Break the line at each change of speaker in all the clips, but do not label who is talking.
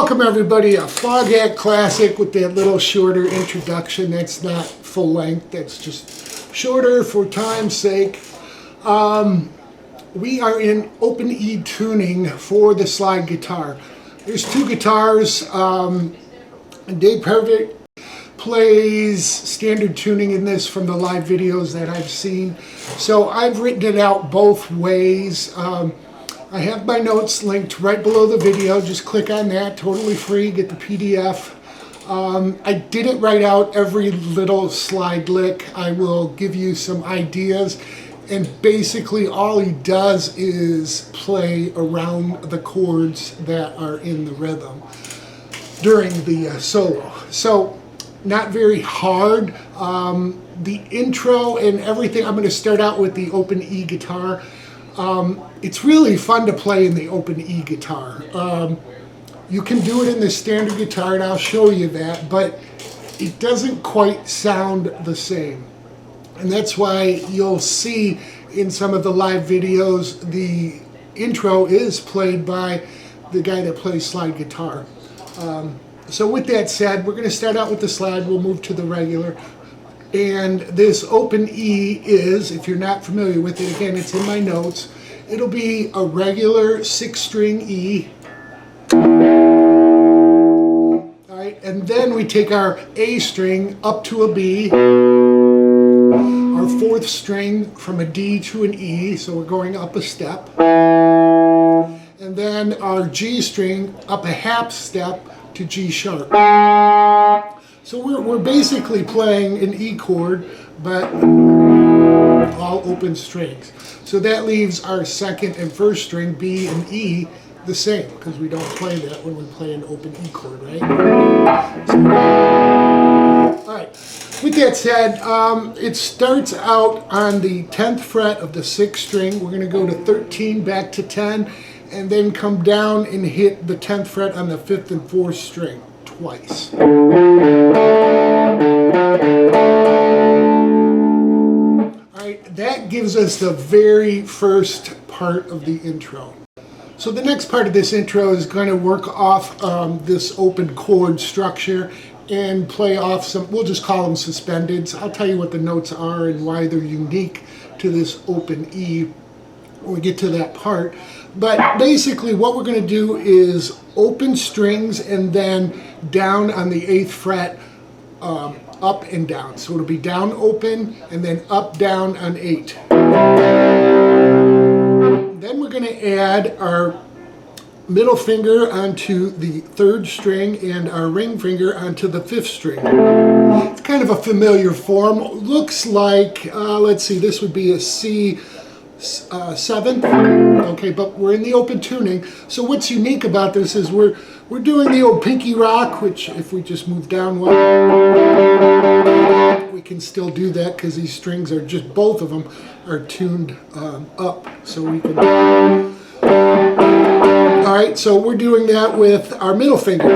Welcome everybody, a Foghat classic with that little shorter introduction. That's not full length, that's just shorter for time's sake. We are in open E tuning for the slide guitar. There's two guitars. Dave Pervert plays standard tuning in this from the live videos that I've seen. So I've written it out both ways. I have my notes linked right below the video. Just click on that, totally free, get the PDF. I didn't write out every little slide lick. I will give you some ideas. And basically all he does is play around the chords that are in the rhythm during the solo. So not very hard. The intro and everything, I'm going to start out with the open E guitar. It's really fun to play in the open E guitar. You can do it in the standard guitar, and I'll show you that, but it doesn't quite sound the same. And that's why you'll see in some of the live videos, the intro is played by the guy that plays slide guitar. So with that said, we're going to start out with the slide, we'll move to the regular. And this open E is, if you're not familiar with it, again, it's in my notes, it'll be a regular 6-string E. Alright, and then we take our A string up to a B, our 4th string from a D to an E, so we're going up a step, and then our G string up a half step to G sharp. So we're basically playing an E chord, but all open strings. So that leaves our 2nd and 1st string, B and E, the same, because we don't play that when we play an open E chord, right? Alright, with that said, it starts out on the 10th fret of the 6th string. We're going to go to 13, back to 10, and then come down and hit the 10th fret on the 5th and 4th string twice. Alright, that gives us the very first part of the intro. So the next part of this intro is going to work off this open chord structure and play off some, we'll just call them suspendeds. I'll tell you what the notes are and why they're unique to this open E when we get to that part. But basically what we're going to do is open strings and then down on the 8th fret, up and down. So it'll be down open and then up down on 8. Then we're going to add our middle finger onto the 3rd string and our ring finger onto the 5th string. It's kind of a familiar form. Looks like, let's see, this would be a C 7th. Okay, but we're in the open tuning. So what's unique about this is we're doing the old pinky rock, which if we just move down one, we can still do that because these strings are just, both of them are tuned up. So we can... Alright, so we're doing that with our middle finger.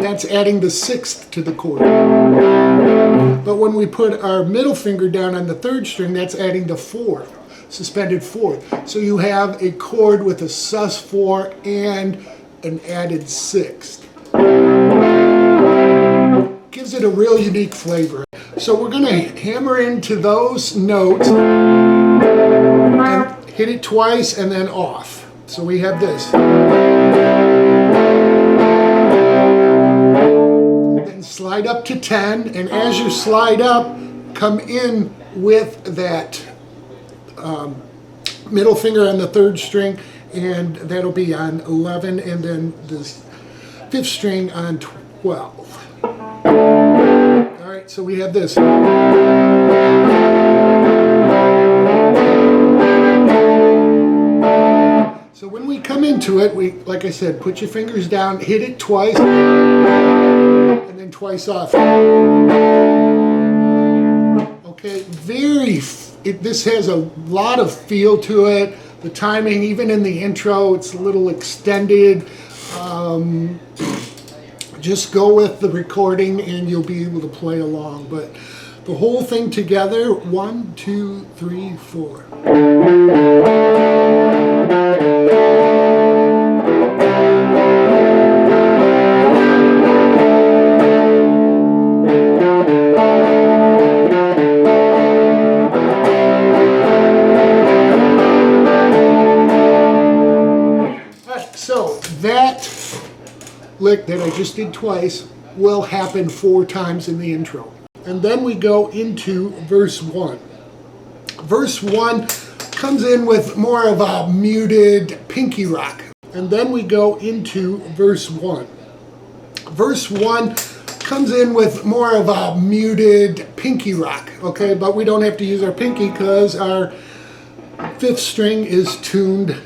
That's adding the 6th to the chord. But when we put our middle finger down on the 3rd string, that's adding the 4th. Suspended 4th. So you have a chord with a sus4 and an added 6th. Gives it a real unique flavor. So we're going to hammer into those notes and hit it twice and then off. So we have this. Then slide up to 10, and as you slide up, come in with that middle finger on the 3rd string, and that'll be on 11, and then the 5th string on 12. Alright, so we have this. So when we come into it, we, like I said, put your fingers down, hit it twice, and then twice off. Okay, this has a lot of feel to it. The timing, even in the intro, it's a little extended. Just go with the recording and you'll be able to play along. But the whole thing together, 1, 2, 3, 4. lick that I just did twice will happen 4 times in the intro. And then we go into verse 1. Verse 1 comes in with more of a muted pinky rock. And then we go into verse 1. Verse 1 comes in with more of a muted pinky rock, okay? But we don't have to use our pinky because our 5th string is tuned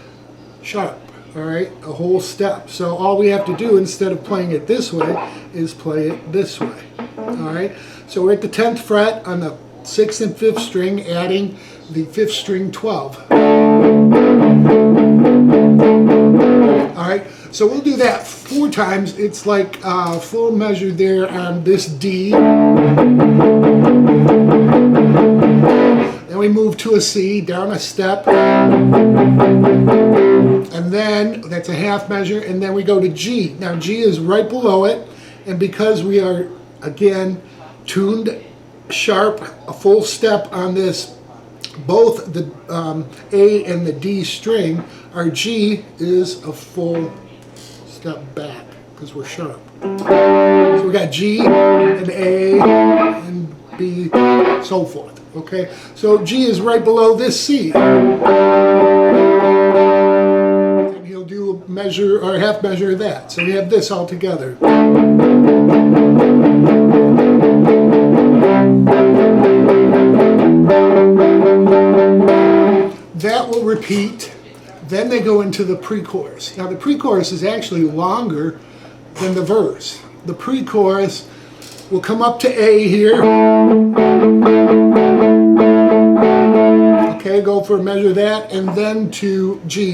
sharp, all right? A whole step. So all we have to do instead of playing it this way is play it this way, all right? So we're at the 10th fret on the 6th and 5th string, adding the 5th string 12. All right, so we'll do that 4 times. It's like full measure there on this D. Then we move to a C, down a step. And then that's a half measure, and then we go to G. Now G is right below it, and because we are, again, tuned sharp, a full step on this, both the A and the D string, our G is a full step back because we're sharp. So we got G and A and B, so forth. Okay, so G is right below this C. And he'll do a measure or half measure of that. So we have this all together. That will repeat. Then they go into the pre-chorus. Now the pre-chorus is actually longer than the verse. The pre-chorus will come up to A here. Okay, go for a measure of that, and then to G.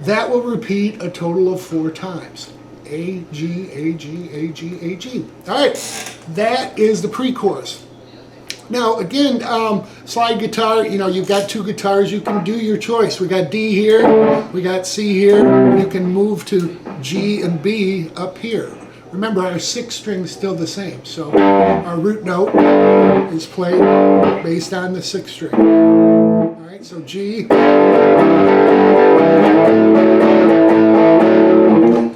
That will repeat a total of 4 times. A, G, A, G, A, G, A, G. All right, that is the pre-chorus. Now, again, slide guitar, you know, you've got 2 guitars. You can do your choice. We got D here. We got C here. You can move to G and B up here. Remember, our 6th string is still the same. So our root note is played based on the 6th string. All right, so G.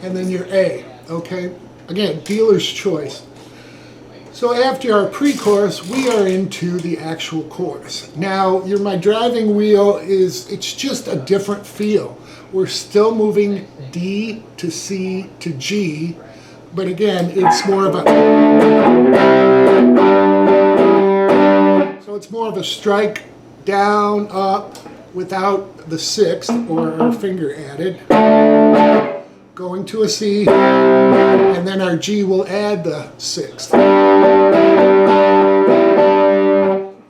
And then your A, okay? Again, dealer's choice. So after our pre-chorus, we are into the actual chorus. Now, my driving wheel it's just a different feel. We're still moving D to C to G, but again, it's more of a... So it's more of a strike down, up, without the 6th or our finger added. Going to a C, and then our G will add the 6th.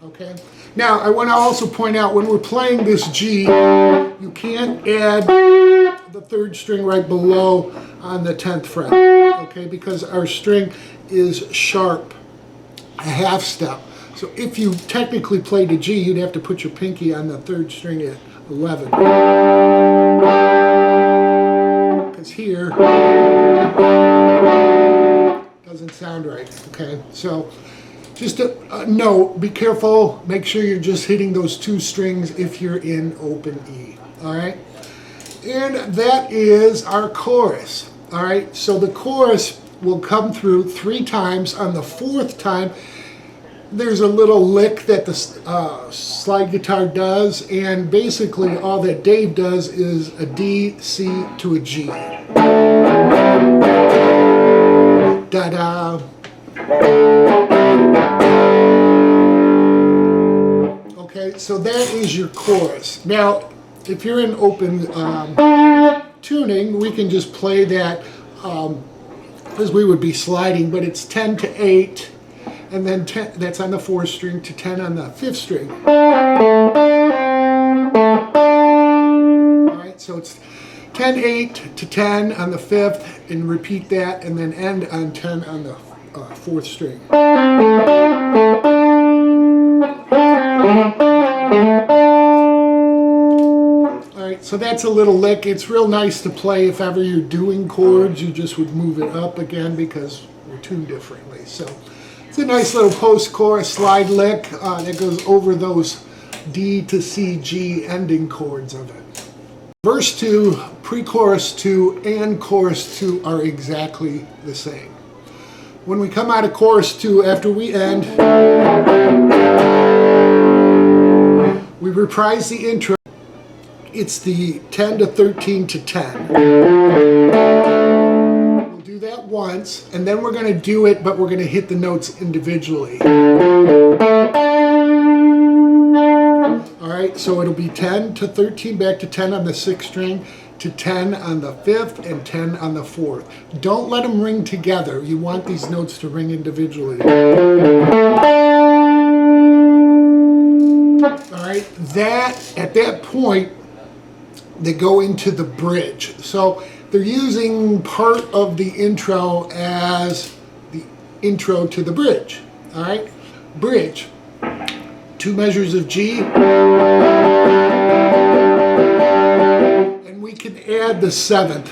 Okay. Now, I want to also point out, when we're playing this G, you can't add the 3rd string right below on the 10th fret, okay, because our string is sharp, a half step. So if you technically played a G, you'd have to put your pinky on the 3rd string at 11. Here doesn't sound right, okay? So just a note, be careful, make sure you're just hitting those 2 strings if you're in open E, all right? And that is our chorus, all right? So the chorus will come through 3 times. On the 4th time, there's a little lick that the slide guitar does, and basically all that Dave does is a D, C to a G. Da-da. Okay, so that is your chorus. Now, if you're in open tuning, we can just play that as we would be sliding, but it's 10 to 8. And then 10, that's on the 4th string, to 10 on the 5th string. All right, so it's 10, 8 to 10 on the 5th, and repeat that, and then end on 10 on the 4th string. All right, so that's a little lick. It's real nice to play if ever you're doing chords. You just would move it up again because we're tuned differently. So it's a nice little post-chorus slide lick that goes over those D to C, G ending chords of it. Verse 2, pre-chorus 2, and chorus 2 are exactly the same. When we come out of chorus 2, after we end, we reprise the intro. It's the 10 to 13 to 10. We'll do that once, and then we're going to do it, but we're going to hit the notes individually. Alright, so it'll be 10 to 13, back to 10 on the 6th string, to 10 on the 5th, and 10 on the 4th. Don't let them ring together. You want these notes to ring individually. Alright, at that point, they go into the bridge. So they're using part of the intro as the intro to the bridge. Alright, bridge. 2 measures of G, and we can add the 7th.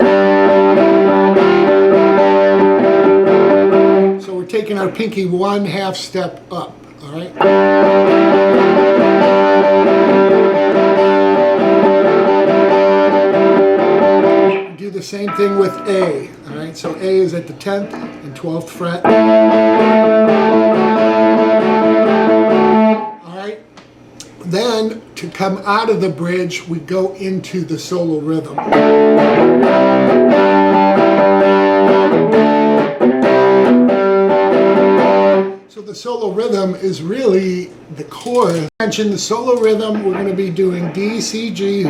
So we're taking our pinky 1/2 step up, all right? Do the same thing with A, all right? So A is at the 10th and 12th fret. Then, to come out of the bridge, we go into the solo rhythm. So the solo rhythm is really the chorus. I mentioned the solo rhythm, we're going to be doing D, C, G.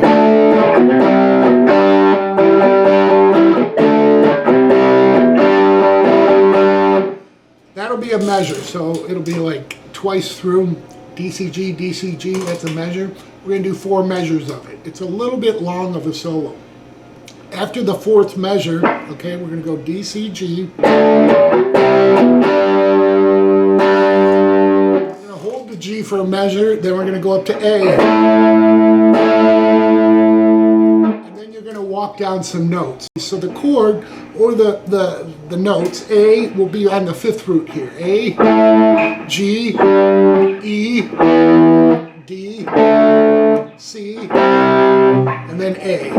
That'll be a measure, so it'll be like twice through. DCG, DCG, that's a measure. We're going to do 4 measures of it. It's a little bit long of a solo. After the 4th measure, okay, we're going to go DCG. We're going to hold the G for a measure, then we're going to go up to A. And then you're going to walk down some notes. So the chord, or the notes, A will be on the 5th root here. A, G, E, D, C, and then A.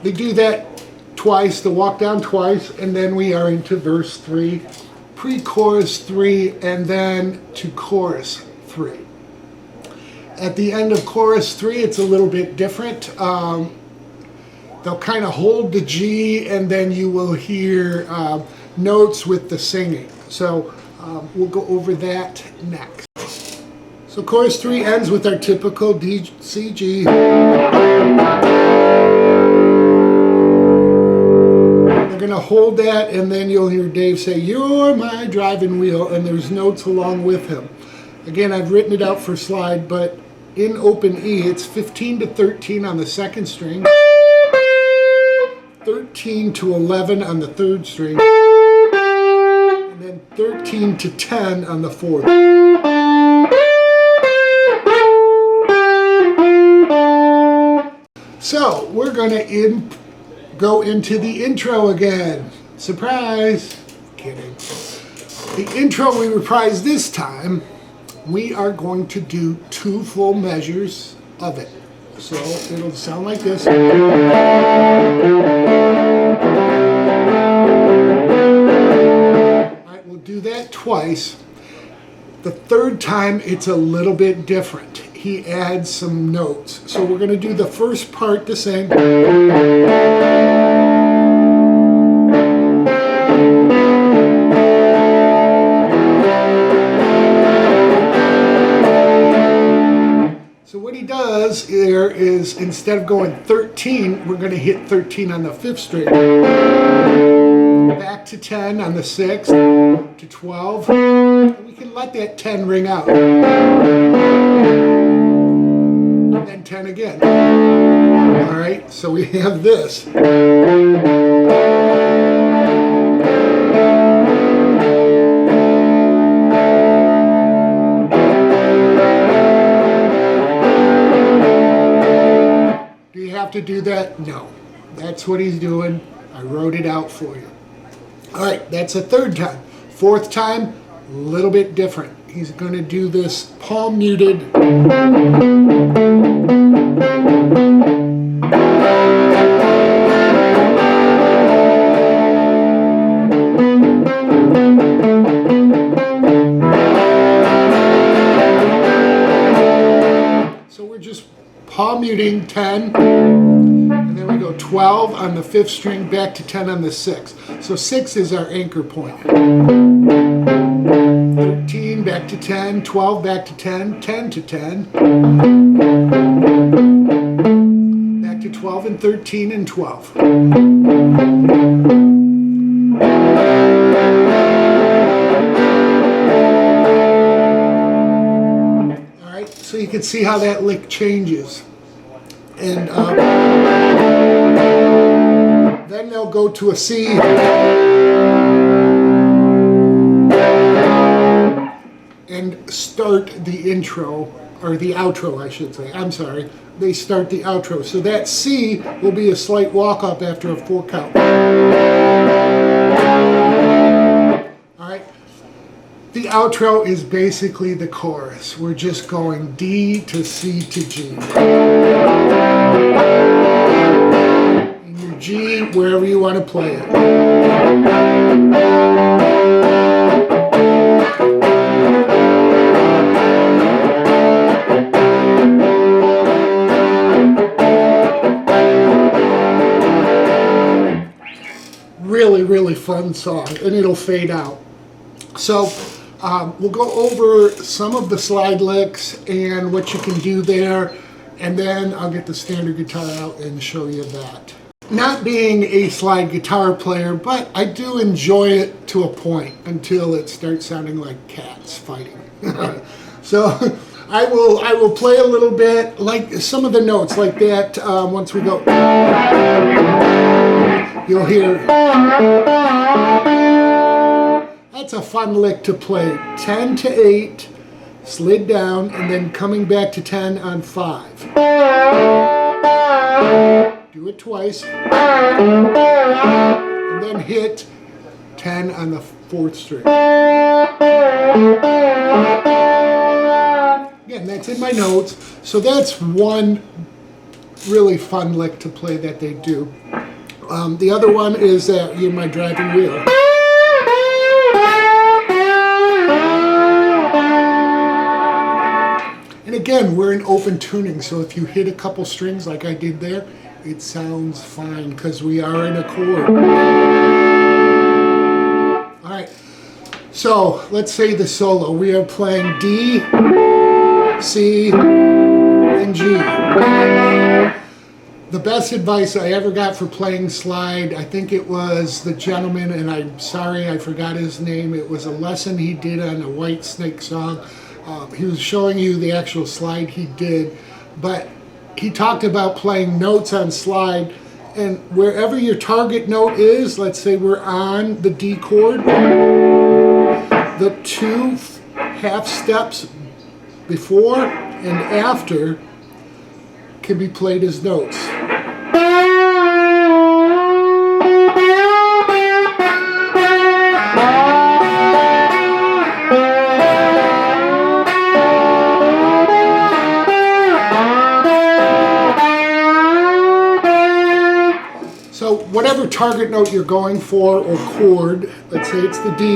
They do that twice, the walk down twice, and then we are into verse 3, pre-chorus 3, and then to chorus 3. At the end of chorus 3, it's a little bit different. They'll kind of hold the G, and then you will hear notes with the singing. So we'll go over that next. So chorus 3 ends with our typical D, C, G. They're going to hold that, and then you'll hear Dave say, "You're my driving wheel," and there's notes along with him. Again, I've written it out for slide, but in open E, it's 15 to 13 on the 2nd string, 13 to 11 on the 3rd string, and then 13 to 10 on the 4th. So, we're going to go into the intro again. Surprise! Kidding. The intro we reprise this time, we are going to do 2 full measures of it. So it'll sound like this. Alright, we'll do that twice. The 3rd time it's a little bit different. He adds some notes. So we're going to do the first part the same. So what he does here is, instead of going 13, we're going to hit 13 on the 5th string. Back to 10 on the 6th, to 12. And we can let that 10 ring out. And then 10 again. Alright, so we have this. To do that? No. That's what he's doing. I wrote it out for you. Alright, that's a 3rd time. Fourth time, a little bit different. He's going to do this palm muted. So we're just palm muting 10, and then we go 12 on the 5th string, back to 10 on the 6th. So 6 is our anchor point. 13 back to 10, 12 back to 10, 10 to 10, back to 12 and 13 and 12. Alright, so you can see how that lick changes. And then they'll go to a C. And start the intro, or the outro I should say, I'm sorry. They start the outro. So that C will be a slight walk up after a 4 count. Alright. The outro is basically the chorus. We're just going D to C to G. In your G, wherever you want to play it. Really fun song, and it'll fade out. So we'll go over some of the slide licks and what you can do there, and then I'll get the standard guitar out and show you that. Not being a slide guitar player, but I do enjoy it to a point until it starts sounding like cats fighting. So I will play a little bit, like some of the notes like that. Once we go, you'll hear. That's a fun lick to play. 10 to 8, slid down, and then coming back to 10 on 5. Do it twice. And then hit 10 on the 4th string. Again, that's in my notes. So that's one really fun lick to play that they do. The other one is my driving wheel. And again, we're in open tuning, so if you hit a couple strings like I did there, it sounds fine because we are in a chord. Alright, so let's say the solo. We are playing D, C, and G. The best advice I ever got for playing slide, I think it was the gentleman, and I'm sorry I forgot his name. It was a lesson he did on a White Snake song. He was showing you the actual slide he did, but he talked about playing notes on slide, and wherever your target note is, let's say we're on the D chord, the 2 half steps before and after can be played as notes. So whatever target note you're going for, or chord, let's say it's the D,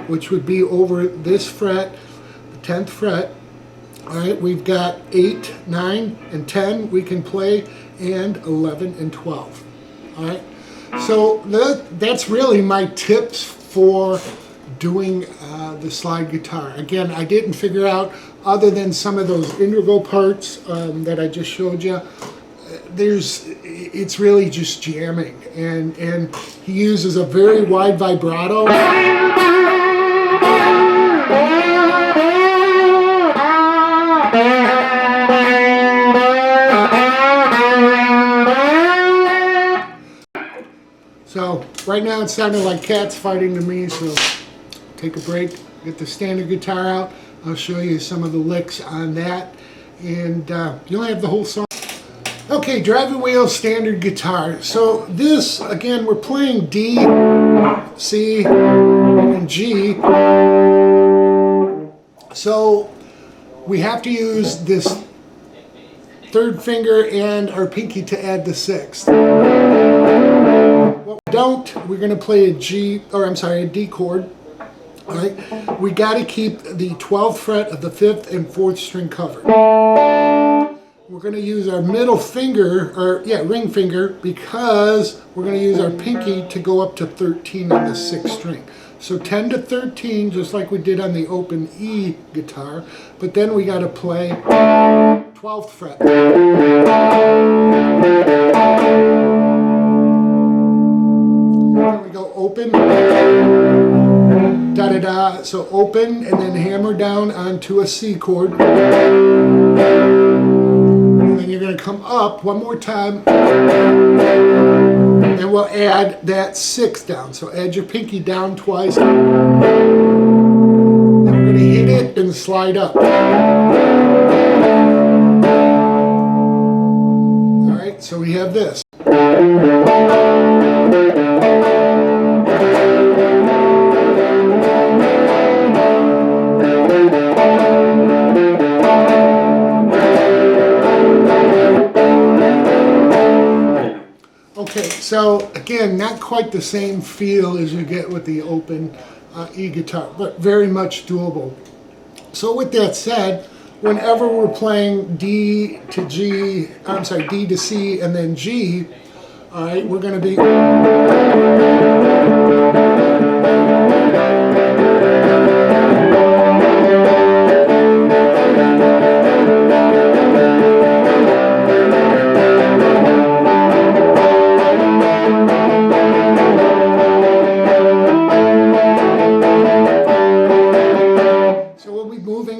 which would be over this fret, the 10th fret. All right, we've got 8, 9, and 10 we can play, and 11 and 12. All right, so that's really my tips for doing the slide guitar. Again, I didn't figure out, other than some of those integral parts that I just showed you, it's really just jamming, and he uses a very wide vibrato. So right now it sounded like cats fighting to me, so take a break, get the standard guitar out. I'll show you some of the licks on that, and you'll have the whole song. Okay, driving wheel standard guitar. So this, again, we're playing D, C, and G. So we have to use this third finger and our pinky to add the sixth. What we don't, we're going to play a G, or I'm sorry, a D chord. All right, we got to keep the 12th fret of the 5th and 4th string covered. We're going to use our middle finger, or ring finger, because we're going to use our pinky to go up to 13 on the 6th string. So 10 to 13, just like we did on the open E guitar, but then we got to play 12th fret. Then we go open, da da da, so open and then hammer down onto a C chord. And then you're going to come up one more time and we'll add that 6th down. So add your pinky down twice. Then we're going to hit it and slide up. Alright, so we have this. Okay, so again, not quite the same feel as you get with the open E guitar, but very much doable. So with that said, whenever we're playing D to G, I'm sorry, D to C and then G, all right, we're going to be...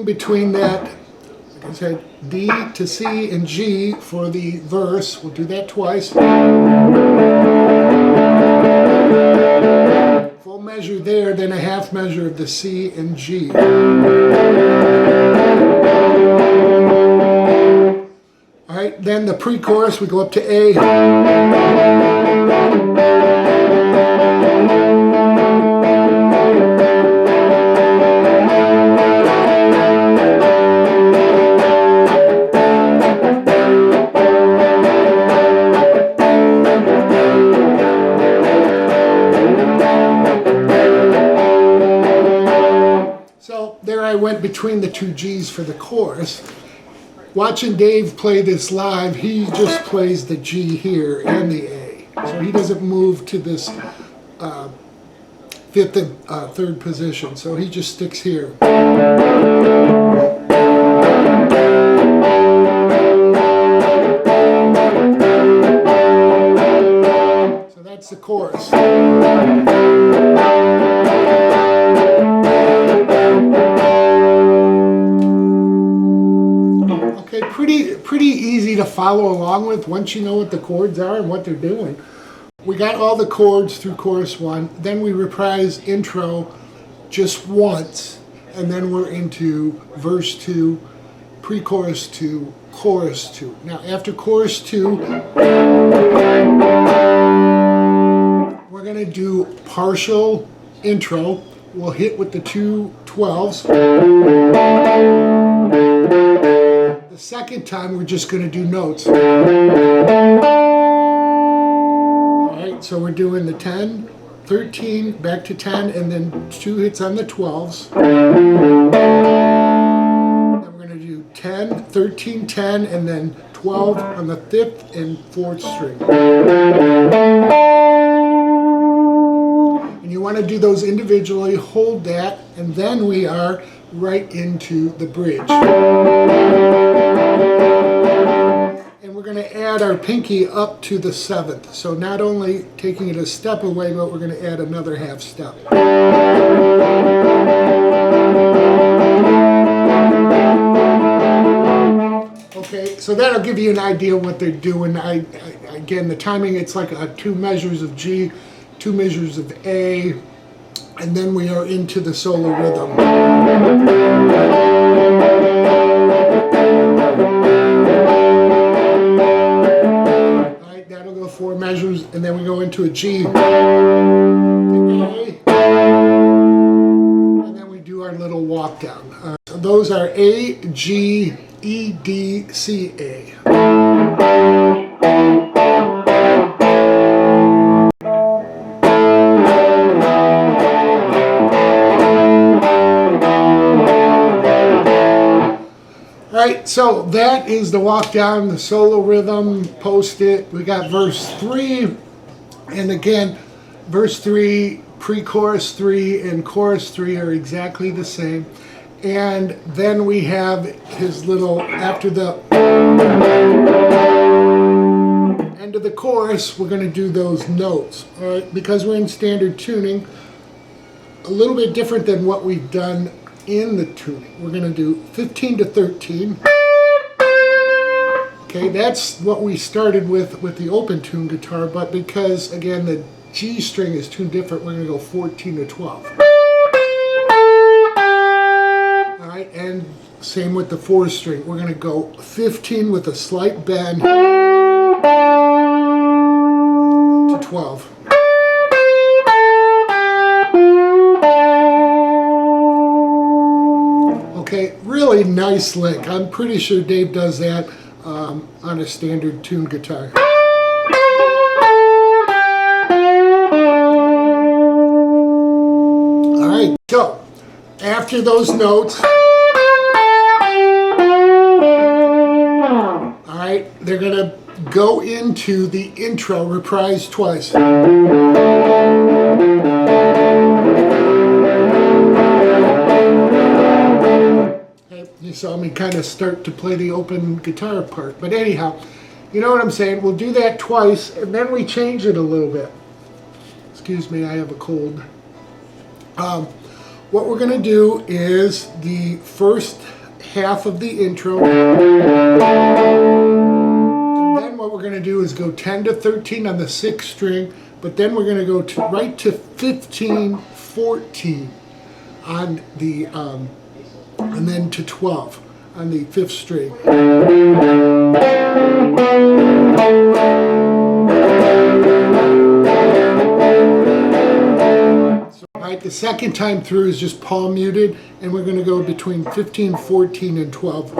between that, like I said, D to C and G for the verse. We'll do that twice. Full measure there, then a half measure of the C and G. All right, then the pre-chorus, we go up to A. I went between the two G's for the chorus. Watching Dave play this live, he just plays the G here and the A. So he doesn't move to this 5th and 3rd position. So he just sticks here. So that's the chorus. Pretty easy to follow along with once you know what the chords are and what they're doing. We got all the chords through chorus 1, then we reprise intro just once, and then we're into verse 2, pre-chorus 2, chorus 2. Now after chorus 2, we're going to do partial intro. We'll hit with the 2 12s. The second time, we're just going to do notes. All right, so we're doing the 10, 13, back to 10, and then 2 hits on the 12s. Then we're going to do 10, 13, 10, and then 12 on the 5th and 4th string. And you want to do those individually, hold that, and then we are right into the bridge. And we're going to add our pinky up to the 7th. So not only taking it a step away, but we're going to add another half step. Okay, so that'll give you an idea what they're doing. Again, the timing, it's like 2 measures of G, 2 measures of A, and then we are into the solo rhythm. 4 measures, and then we go into a G, A, and then we do our little walk down. So those are A, G, E, D, C, A. Alright, so that is the walk down, the solo rhythm, post it. We got verse 3, and again, verse 3, pre-chorus 3, and chorus 3 are exactly the same. And then we have his little, after the end of the chorus, we're going to do those notes. Alright, because we're in standard tuning, a little bit different than what we've done in the tuning. We're going to do 15 to 13. Okay, that's what we started with the open tune guitar, but because again the G string is tuned different, we're going to go 14 to 12. Alright, and same with the 4 string. We're going to go 15 with a slight bend to 12. Okay, really nice lick. I'm pretty sure Dave does that on a standard tuned guitar. Alright, so after those notes, alright, they're going to go into the intro, reprised twice. You saw me kind of start to play the open guitar part. But anyhow, you know what I'm saying? We'll do that twice, and then we change it a little bit. Excuse me, I have a cold. What we're going to do is the first half of the intro. And then what we're going to do is go 10 to 13 on the 6th string, but then we're going to go right to 15, 14 on the... and then to 12 on the 5th string. So, right, the second time through is just palm muted, and we're going to go between 15, 14, and 12.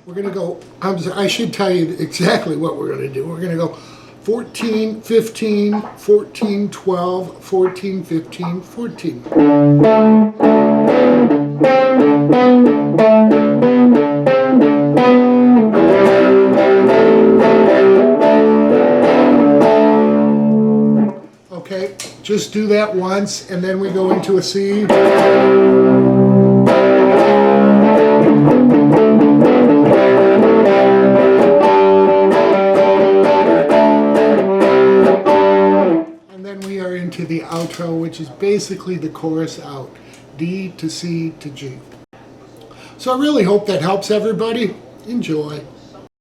We're going to go, I should tell you exactly what we're going to do. We're going to go 14, 15, 14, 12, 14, 15, 14. Okay, just do that once, and then we go into a C. To the outro, which is basically the chorus out, D to C to G. So I really hope that helps everybody. Enjoy.